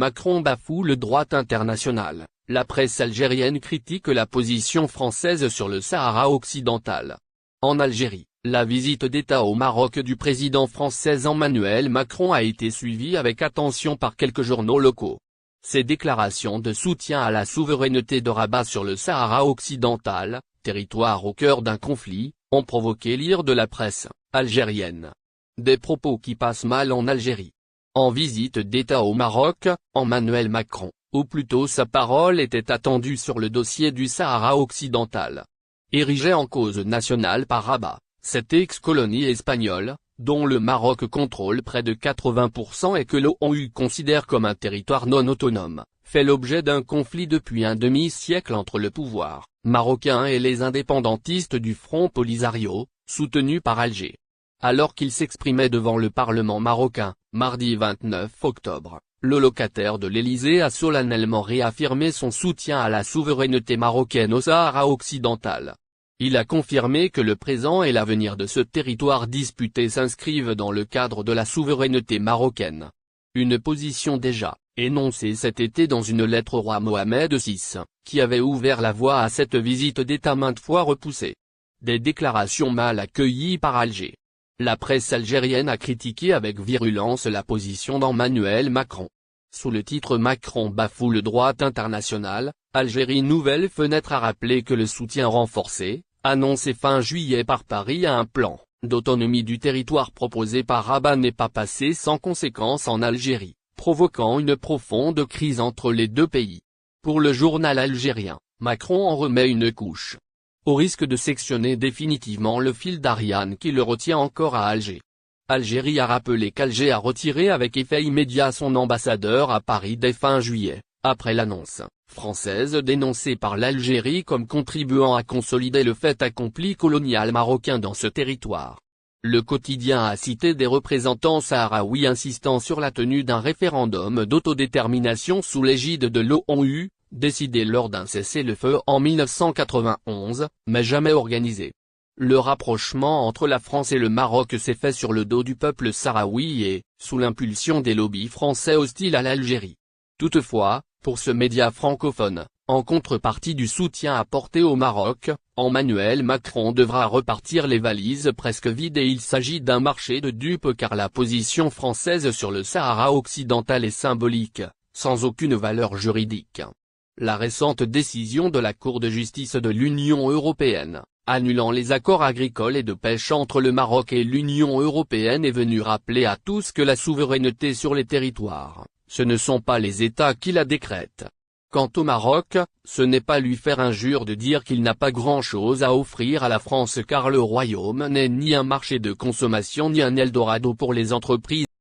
Macron bafoue le droit international. La presse algérienne critique la position française sur le Sahara occidental. En Algérie, la visite d'État au Maroc du président français Emmanuel Macron a été suivie avec attention par quelques journaux locaux. Ces déclarations de soutien à la souveraineté de Rabat sur le Sahara occidental, territoire au cœur d'un conflit, ont provoqué l'ire de la presse algérienne. Des propos qui passent mal en Algérie. En visite d'État au Maroc, Emmanuel Macron, ou plutôt sa parole était attendue sur le dossier du Sahara occidental. Érigé en cause nationale par Rabat, cette ex-colonie espagnole, dont le Maroc contrôle près de 80% et que l'ONU considère comme un territoire non autonome, fait l'objet d'un conflit depuis un demi-siècle entre le pouvoir marocain et les indépendantistes du Front Polisario, soutenus par Alger. Alors qu'il s'exprimait devant le Parlement marocain, mardi 29 octobre, le locataire de l'Élysée a solennellement réaffirmé son soutien à la souveraineté marocaine au Sahara occidental. Il a confirmé que le présent et l'avenir de ce territoire disputé s'inscrivent dans le cadre de la souveraineté marocaine. Une position déjà énoncée cet été dans une lettre au roi Mohamed VI, qui avait ouvert la voie à cette visite d'État maintes fois repoussée. Des déclarations mal accueillies par Alger. La presse algérienne a critiqué avec virulence la position d'Emmanuel Macron. Sous le titre Macron bafoue le droit international, Algérie Nouvelle Fenêtre a rappelé que le soutien renforcé, annoncé fin juillet par Paris à un plan d'autonomie du territoire proposé par Rabat n'est pas passé sans conséquence en Algérie, provoquant une profonde crise entre les deux pays. Pour le journal algérien, Macron en remet une couche. Au risque de sectionner définitivement le fil d'Ariane qui le retient encore à Alger. Algérie a rappelé qu'Alger a retiré avec effet immédiat son ambassadeur à Paris dès fin juillet, après l'annonce française dénoncée par l'Algérie comme contribuant à consolider le fait accompli colonial marocain dans ce territoire. Le quotidien a cité des représentants sahraouis insistant sur la tenue d'un référendum d'autodétermination sous l'égide de l'ONU, décidé lors d'un cessez-le-feu en 1991, mais jamais organisé. Le rapprochement entre la France et le Maroc s'est fait sur le dos du peuple sahraoui et, sous l'impulsion des lobbies français hostiles à l'Algérie. Toutefois, pour ce média francophone, en contrepartie du soutien apporté au Maroc, Emmanuel Macron devra repartir les valises presque vides et il s'agit d'un marché de dupes car la position française sur le Sahara occidental est symbolique, sans aucune valeur juridique. La récente décision de la Cour de justice de l'Union européenne, annulant les accords agricoles et de pêche entre le Maroc et l'Union européenne est venue rappeler à tous que la souveraineté sur les territoires, ce ne sont pas les États qui la décrètent. Quant au Maroc, ce n'est pas lui faire injure de dire qu'il n'a pas grand-chose à offrir à la France car le royaume n'est ni un marché de consommation ni un Eldorado pour les entreprises.